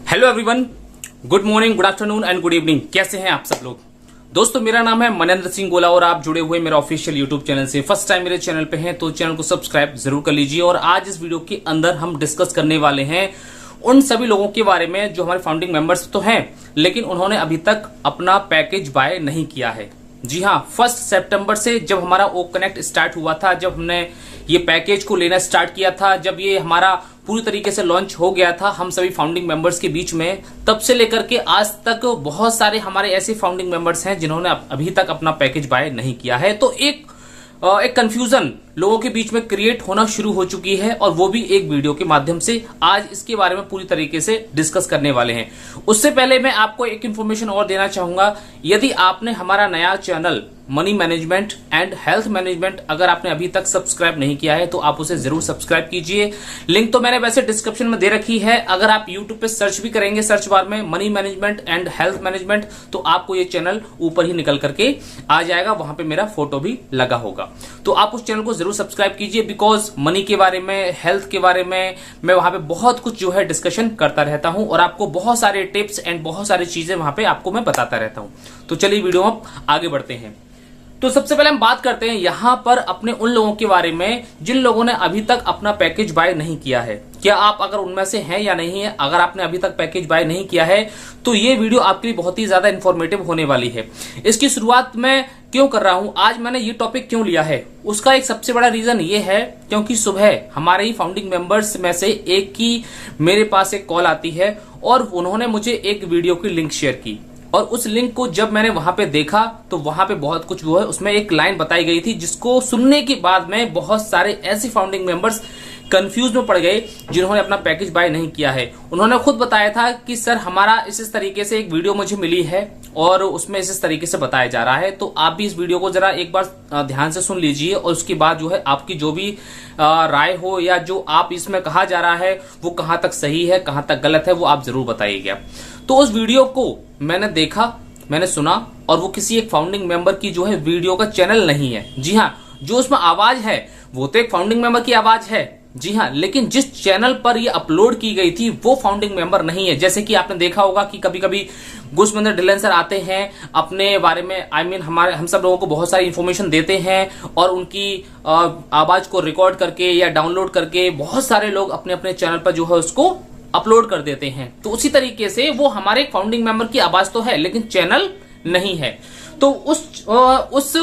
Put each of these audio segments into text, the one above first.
Hello everyone, good morning, good afternoon and good evening. कैसे हैं आप सब लोग? दोस्तों, मेरा नाम है मनेंद्र सिंह गोला और आप जुड़े हुए मेरे ऑफिशियल यूट्यूब चैनल से। फर्स्ट टाइम मेरे चैनल पे हैं तो चैनल को सब्सक्राइब जरूर कर लीजिए। और आज इस वीडियो के अंदर हम डिस्कस करने वाले हैं उन सभी लोगों के बारे में जो हमारे फाउंडिंग मेंबर्स तो हैं, लेकिन उन्होंने अभी तक अपना पैकेज बाय नहीं किया है। जी हाँ, 1 सितंबर से जब हमारा ओ कनेक्ट स्टार्ट हुआ था, जब हमने ये पैकेज को लेना स्टार्ट किया था, जब ये हमारा पूरी तरीके से लॉन्च हो गया था हम सभी फाउंडिंग मेंबर्स के बीच में, तब से लेकर के आज तक बहुत सारे हमारे ऐसे फाउंडिंग मेंबर्स हैं जिन्होंने अभी तक अपना पैकेज बाय नहीं किया है। तो एक कंफ्यूजन लोगों के बीच में क्रिएट होना शुरू हो चुकी है और वो भी एक वीडियो के माध्यम से। आज इसके बारे में पूरी तरीके से डिस्कस करने वाले हैं। उससे पहले मैं आपको एक इन्फॉर्मेशन और देना चाहूंगा। यदि आपने हमारा नया channel money management and health management अगर आपने अभी तक सब्सक्राइब नहीं किया है तो आप उसे जरूर सब्सक्राइब कीजिए। लिंक तो मैंने वैसे डिस्क्रिप्शन में दे रखी है। अगर आप यूट्यूब पे सर्च भी करेंगे सर्च बार में money management and health management, तो आपको ये चैनल ऊपर ही निकल करके आ जाएगा। वहां पे मेरा फोटो भी लगा होगा, तो आप उस चैनल को जरूर सब्सक्राइब कीजिए। बिकॉज मनी के बारे में, हेल्थ के बारे में मैं वहां पे बहुत कुछ जो है डिस्कशन करता रहता हूं और आपको बहुत सारे टिप्स एंड बहुत सारी चीजें वहां पे आपको मैं बताता रहता हूं। तो चलिए वीडियो में आगे बढ़ते हैं। तो सबसे पहले हम बात करते हैं यहां पर अपने उन लोगों के बारे में जिन लोगों ने अभी तक अपना पैकेज बाय नहीं किया है। क्या आप अगर उनमें से हैं या नहीं है? अगर आपने अभी तक पैकेज बाय नहीं किया है तो ये वीडियो आपके लिए बहुत ही ज्यादा इंफॉर्मेटिव होने वाली है। इसकी शुरुआत मैं क्यों कर रहा हूं, आज मैंने ये टॉपिक क्यों लिया है, उसका एक सबसे बड़ा रीजन ये है क्योंकि सुबह हमारे ही फाउंडिंग मेंबर्स में से एक की मेरे पास एक कॉल आती है और उन्होंने मुझे एक वीडियो की लिंक शेयर की। और उस लिंक को जब मैंने वहां पे देखा तो वहां पे बहुत कुछ वो है, उसमें एक लाइन बताई गई थी जिसको सुनने के बाद में बहुत सारे ऐसे फाउंडिंग मेंबर्स कंफ्यूज में पड़ गए जिन्होंने अपना पैकेज बाय नहीं किया है। उन्होंने खुद बताया था कि सर हमारा इस तरीके से एक वीडियो मुझे मिली है और उसमें इस तरीके से बताया जा रहा है। तो आप भी इस वीडियो को जरा एक बार ध्यान से सुन लीजिए और उसके बाद जो है आपकी जो भी राय हो या जो आप इसमें कहा जा रहा है वो कहां तक सही है कहां तक गलत है वो आप जरूर बताइएगा। तो उस वीडियो को मैंने देखा, मैंने सुना और वो किसी एक फाउंडिंग मेंबर की जो है वीडियो का चैनल नहीं है। जी हाँ, जो उसमें आवाज है वो तो एक फाउंडिंग मेंबर की आवाज है। जी हाँ, लेकिन जिस चैनल पर ये अपलोड की गई थी वो फाउंडिंग मेंबर नहीं है। जैसे कि आपने देखा होगा कि कभी कभी गुस्मंदर डिलन सर आते हैं अपने बारे में, हम सब लोगों को बहुत सारी इंफॉर्मेशन देते हैं और उनकी आवाज को रिकॉर्ड करके या डाउनलोड करके बहुत सारे लोग अपने अपने चैनल पर जो है उसको अपलोड कर देते हैं। तो उसी तरीके से वो हमारे फाउंडिंग मेंबर की आवाज तो है लेकिन चैनल नहीं है। तो उस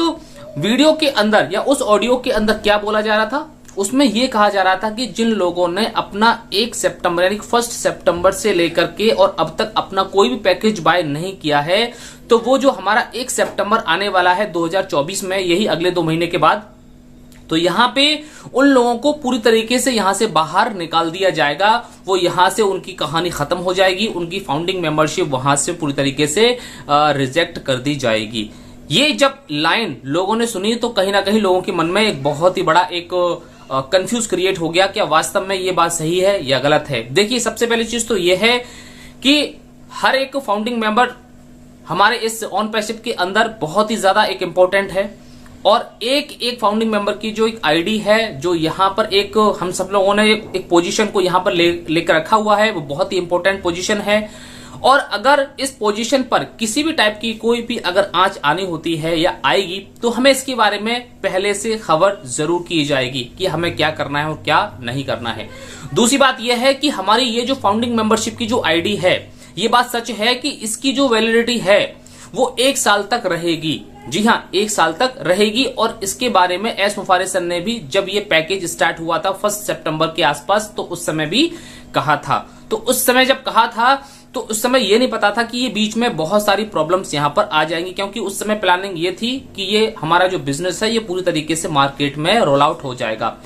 वीडियो के अंदर या उस ऑडियो के अंदर क्या बोला जा रहा था, उसमें यह कहा जा रहा था कि जिन लोगों ने अपना 1 सितंबर यानी 1 सितंबर से लेकर के और अब तक अपना कोई भी पैकेज बाय नहीं किया है, तो वो जो हमारा 1 सितंबर आने वाला है 2024 में, यही अगले 2 महीने के बाद, तो यहां पे उन लोगों को पूरी तरीके से यहां से बाहर निकाल दिया जाएगा। वो यहां से उनकी कहानी खत्म हो जाएगी, उनकी फाउंडिंग मेंबरशिप वहां से पूरी तरीके से रिजेक्ट कर दी जाएगी। ये जब लाइन लोगों ने सुनी तो कहीं ना कहीं लोगों के मन में एक बहुत ही बड़ा एक कंफ्यूज क्रिएट हो गया। क्या वास्तव में ये बात सही है या गलत है? देखिए, सबसे पहली चीज तो ये है कि हर एक फाउंडिंग मेंबर हमारे इस ऑन पैसिव के अंदर बहुत ही ज्यादा एक इंपॉर्टेंट है और एक फाउंडिंग मेंबर की जो एक आईडी है, जो यहाँ पर एक हम सब लोगों ने एक पोजीशन को यहाँ पर लेकर रखा हुआ है, वो बहुत ही इंपॉर्टेंट पोजीशन है। और अगर इस पोजीशन पर किसी भी टाइप की कोई भी अगर आंच आनी होती है या आएगी तो हमें इसके बारे में पहले से खबर जरूर की जाएगी कि हमें क्या करना है और क्या नहीं करना है। दूसरी बात यह है कि हमारी ये जो फाउंडिंग मेंबरशिप की जो आईडी है, ये बात सच है कि इसकी जो वैलिडिटी है वो 1 साल तक रहेगी। जी हाँ, 1 साल तक रहेगी। और इसके बारे में एस मुफारिस सर ने भी जब ये पैकेज स्टार्ट हुआ था 1 सितंबर के आसपास, तो उस समय भी कहा था। तो उस समय जब कहा था तो उस समय ये नहीं पता था कि ये बीच में बहुत सारी प्रॉब्लम्स यहाँ पर आ जाएंगी, क्योंकि उस समय प्लानिंग ये थी कि ये हमारा जो बिजनेस है ये पूरी तरीके से मार्केट में रोल आउट हो जाएगा,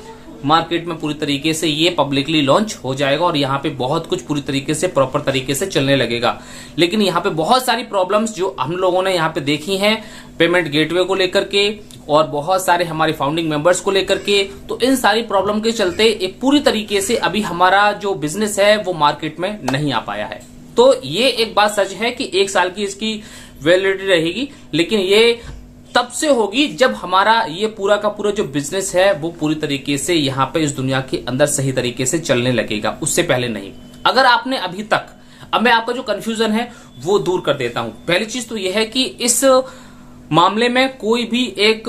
मार्केट में पूरी तरीके से ये पब्लिकली लॉन्च हो जाएगा और यहाँ पे बहुत कुछ पूरी तरीके से प्रॉपर तरीके से चलने लगेगा। लेकिन यहाँ पे बहुत सारी प्रॉब्लम्स जो हम लोगों ने यहाँ पे देखी हैं, पेमेंट गेटवे को लेकर के और बहुत सारे हमारे फाउंडिंग मेंबर्स को लेकर के, तो इन सारी प्रॉब्लम के चलते एक पूरी तरीके से अभी हमारा जो बिजनेस है वो मार्केट में नहीं आ पाया है। तो ये एक बात सच है कि 1 साल की इसकी वैलिडिटी रहेगी, लेकिन ये तब से होगी जब हमारा ये पूरा का पूरा जो बिजनेस है वो पूरी तरीके से यहाँ पे इस दुनिया के अंदर सही तरीके से चलने लगेगा, उससे पहले नहीं। अगर आपने अभी तक अब मैं आपका जो कंफ्यूजन है वो दूर कर देता हूं। पहली चीज तो यह है कि इस मामले में कोई भी एक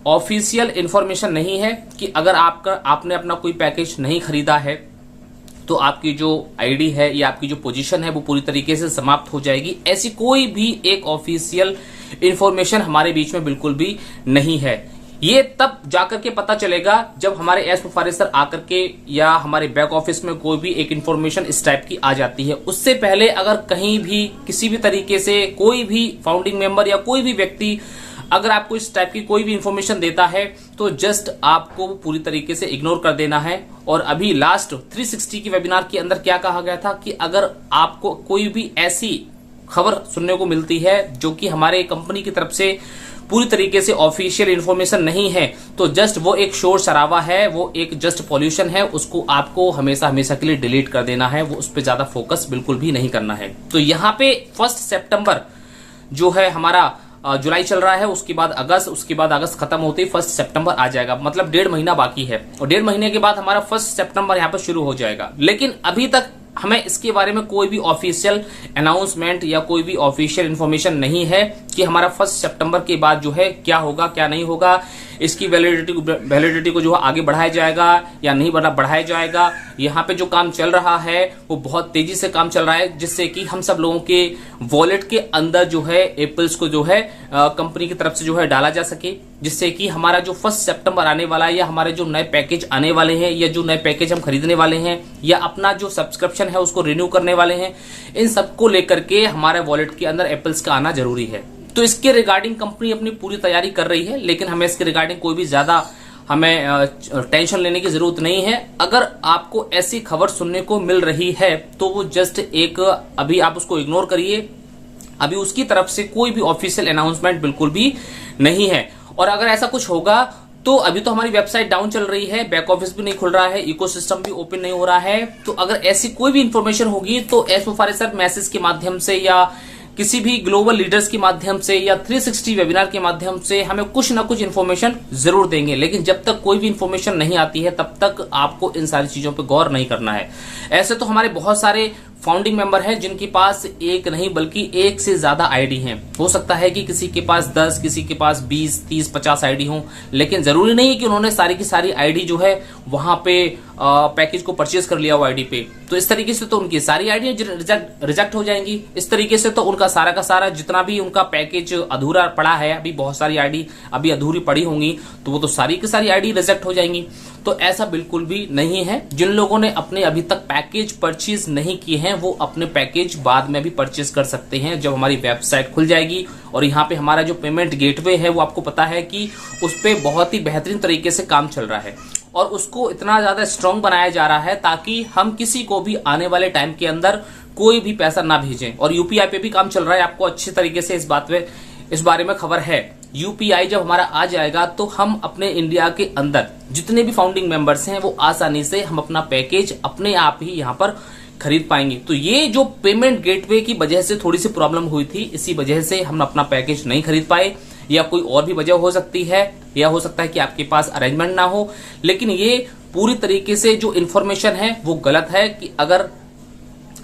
ऑफिशियल इंफॉर्मेशन नहीं है कि अगर आपने अपना कोई पैकेज नहीं खरीदा है तो आपकी जो आईडी है या आपकी जो पोजीशन है वो पूरी तरीके से समाप्त हो जाएगी। ऐसी कोई भी एक ऑफिशियल इंफॉर्मेशन हमारे बीच में बिल्कुल भी नहीं है। ये तब जाकर के पता चलेगा जब हमारे एस प्रोफाइलर आकर के या हमारे बैक ऑफिस में कोई भी एक इंफॉर्मेशन इस टाइप की आ जाती है। उससे पहले अगर कहीं भी किसी भी तरीके से कोई भी फाउंडिंग मेंबर या कोई भी व्यक्ति अगर आपको इस टाइप की कोई भी इंफॉर्मेशन देता है तो जस्ट आपको पूरी तरीके से इग्नोर कर देना है। और अभी लास्ट 360 की वेबिनार के अंदर क्या कहा गया था कि अगर आपको कोई भी ऐसी खबर सुनने को मिलती है जो कि हमारे कंपनी की तरफ से पूरी तरीके से ऑफिशियल इंफॉर्मेशन नहीं है तो जस्ट वो एक शोर शराबा है, वो एक जस्ट पॉल्यूशन है, उसको आपको हमेशा हमेशा के लिए डिलीट कर देना है। वो उस पर ज्यादा फोकस बिल्कुल भी नहीं करना है। तो यहाँ पे 1 सितंबर जो है हमारा जुलाई चल रहा है, उसके बाद अगस्त, उसके बाद अगस्त खत्म होते ही 1 सितंबर आ जाएगा। मतलब 1.5 महीना बाकी है और 1.5 महीने के बाद हमारा 1 सितंबर यहाँ पर शुरू हो जाएगा। लेकिन अभी तक हमें इसके बारे में कोई भी ऑफिशियल अनाउंसमेंट या कोई भी ऑफिशियल इंफॉर्मेशन नहीं है कि हमारा 1 सितंबर के बाद जो है क्या होगा क्या नहीं होगा, इसकी वैलिडिटी को जो है आगे बढ़ाया जाएगा या नहीं बढ़ाया जाएगा। यहाँ पे जो काम चल रहा है वो बहुत तेजी से काम चल रहा है जिससे कि हम सब लोगों के वॉलेट के अंदर जो है एप्पल्स को जो है कंपनी की तरफ से जो है डाला जा सके, जिससे कि हमारा जो 1 सितंबर आने वाला है या हमारे जो नए पैकेज आने वाले हैं या जो नए पैकेज हम खरीदने वाले हैं या अपना जो सब्सक्रिप्शन है उसको रिन्यू करने वाले हैं, इन सबको लेकर के हमारे वॉलेट के अंदर एप्पल्स का आना जरूरी है। तो इसके रिगार्डिंग कंपनी अपनी पूरी तैयारी कर रही है, लेकिन हमें इसके रिगार्डिंग कोई भी ज्यादा हमें टेंशन लेने की जरूरत नहीं है। अगर आपको ऐसी खबर सुनने को मिल रही है तो वो जस्ट एक अभी आप उसको इग्नोर करिए। अभी उसकी तरफ से कोई भी ऑफिशियल अनाउंसमेंट बिल्कुल भी नहीं है। और अगर ऐसा कुछ होगा तो अभी तो हमारी वेबसाइट डाउन चल रही है, बैक ऑफिस भी नहीं खुल रहा है, इकोसिस्टम भी ओपन नहीं हो रहा है। तो अगर ऐसी कोई भी इंफॉर्मेशन होगी तो एस प्रोफाइलर मैसेज के माध्यम से या किसी भी ग्लोबल लीडर्स के माध्यम से या 360 वेबिनार के माध्यम से हमें कुछ ना कुछ इन्फॉर्मेशन जरूर देंगे। लेकिन जब तक कोई भी इन्फॉर्मेशन नहीं आती है तब तक आपको इन सारी चीजों पर गौर नहीं करना है। ऐसे तो हमारे बहुत सारे फाउंडिंग मेंबर हैं जिनके पास एक नहीं बल्कि एक से ज्यादा आईडी हैं। हो सकता है कि किसी के पास 10, किसी के पास 20, 30, 50 आईडी हो, लेकिन जरूरी नहीं है कि उन्होंने सारी की सारी आईडी जो है वहां पे पैकेज को परचेज कर लिया हो आईडी पे। तो इस तरीके से तो उनकी सारी आईडी रिजेक्ट हो जाएंगी। इस तरीके से तो उनका सारा का सारा जितना भी उनका पैकेज अधूरा पड़ा है, अभी बहुत सारी आईडी अभी अधूरी पड़ी होंगी, तो वो तो सारी की सारी आईडी रिजेक्ट हो जाएंगी। तो ऐसा बिल्कुल भी नहीं है। जिन लोगों ने अपने अभी तक पैकेज परचेज नहीं किए हैं वो अपने पैकेज बाद में भी परचेज कर सकते हैं जब हमारी वेबसाइट खुल जाएगी। और यहाँ पे हमारा जो पेमेंट गेटवे है वो आपको पता है कि उस पे बहुत ही बेहतरीन तरीके से काम चल रहा है और उसको इतना ज्यादा स्ट्रांग बनाया जा रहा है ताकि हम किसी को भी आने वाले टाइम के अंदर कोई भी पैसा ना भेजें। और यूपीआई पे भी काम चल रहा है, आपको अच्छी तरीके से इस बारे में खबर है। यूपीआई जब हमारा आ जाएगा तो हम अपने इंडिया के अंदर जितने भी फाउंडिंग मेंबर्स हैं वो आसानी से हम अपना पैकेज अपने आप ही यहाँ पर खरीद पाएंगे। तो ये जो पेमेंट गेटवे की वजह से थोड़ी सी प्रॉब्लम हुई थी, इसी वजह से हम अपना पैकेज नहीं खरीद पाए, या कोई और भी वजह हो सकती है, या हो सकता है कि आपके पास अरेंजमेंट ना हो। लेकिन ये पूरी तरीके से जो इन्फॉर्मेशन है वो गलत है कि अगर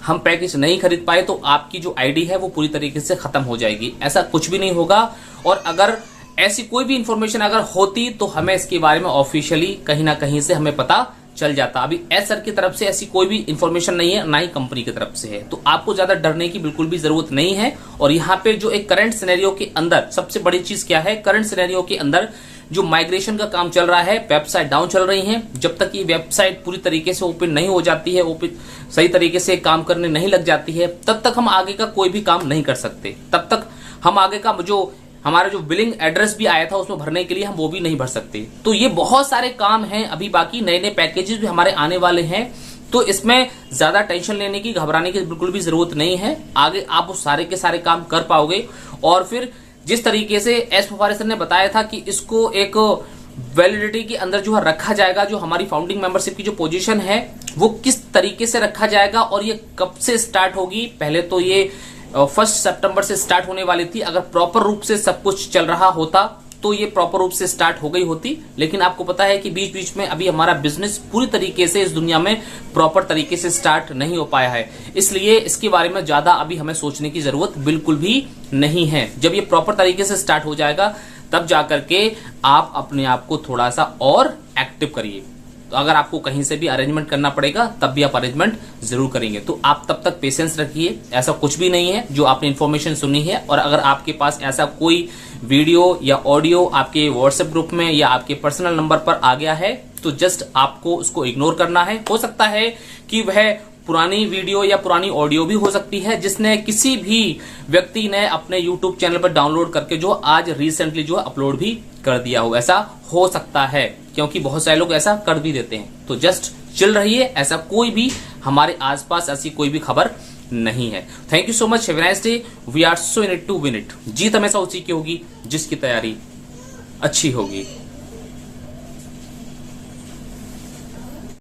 हम पैकेज नहीं खरीद पाए तो आपकी जो आईडी है वो पूरी तरीके से खत्म हो जाएगी। ऐसा कुछ भी नहीं होगा। और अगर ऐसी कोई भी इंफॉर्मेशन अगर होती तो हमें इसके बारे में ऑफिशियली कहीं ना कहीं से हमें पता चल जाता। अभी एस सर की तरफ से ऐसी कोई भी इंफॉर्मेशन नहीं है, ना ही कंपनी की तरफ से है। तो आपको ज्यादा डरने की बिल्कुल भी जरूरत नहीं है। और यहाँ पे जो एक करंट सिनेरियो के अंदर सबसे बड़ी चीज क्या है, करंट सिनेरियो के अंदर जो माइग्रेशन का काम चल रहा है, वेबसाइट डाउन चल रही है। जब तक ये वेबसाइट पूरी तरीके से ओपन नहीं हो जाती है, ओपन सही तरीके से काम करने नहीं लग जाती है, तब तक हम आगे का कोई भी काम नहीं कर सकते। तब तक हम आगे का जो हमारा जो बिलिंग एड्रेस भी आया था उसमें भरने के लिए हम वो भी नहीं भर सकते। तो ये बहुत सारे काम हैं अभी बाकी, नए नए पैकेजेस भी हमारे आने वाले हैं। तो इसमें ज्यादा टेंशन लेने की, घबराने की बिल्कुल भी जरूरत नहीं है। आगे आप उस सारे के सारे काम कर पाओगे। और फिर जिस तरीके से एस प्रोफाइलर ने बताया था कि इसको एक वैलिडिटी के अंदर जो है रखा जाएगा, जो हमारी फाउंडिंग मेंबरशिप की जो पोजीशन है वो किस तरीके से रखा जाएगा और ये कब से स्टार्ट होगी। पहले तो ये 1 सितंबर से स्टार्ट होने वाली थी। अगर प्रॉपर रूप से सब कुछ चल रहा होता तो ये प्रॉपर रूप से स्टार्ट हो गई होती, लेकिन आपको पता है कि बीच बीच में अभी हमारा बिजनेस पूरी तरीके से इस दुनिया में प्रॉपर तरीके से स्टार्ट नहीं हो पाया है, इसलिए इसके बारे में ज्यादा अभी हमें सोचने की जरूरत बिल्कुल भी नहीं है। जब ये प्रॉपर तरीके से स्टार्ट हो जाएगा तब जाकर के आप अपने आप को थोड़ा सा और एक्टिव करिए। तो अगर आपको कहीं से भी अरेंजमेंट करना पड़ेगा तब भी आप अरेंजमेंट जरूर करेंगे। तो आप तब तक पेशेंस रखिए, ऐसा कुछ भी नहीं है जो आपने इन्फॉर्मेशन सुनी है। और अगर आपके पास ऐसा कोई वीडियो या ऑडियो आपके व्हाट्सएप ग्रुप में या आपके पर्सनल नंबर पर आ गया है तो जस्ट आपको उसको इग्नोर करना है। हो सकता है कि वह पुरानी वीडियो या पुरानी ऑडियो भी हो सकती है जिसने किसी भी व्यक्ति ने अपने YouTube चैनल पर डाउनलोड करके जो आज रिसेंटली जो अपलोड भी कर दिया हो, ऐसा हो सकता है क्योंकि बहुत सारे लोग ऐसा कर भी देते हैं। तो जस्ट चिल रहिए, ऐसा कोई भी हमारे आसपास ऐसी कोई भी खबर नहीं है। Thank you so much, have a nice day. We are so in it to win it. जीत हमेशा उसी की होगी जिसकी तैयारी अच्छी होगी।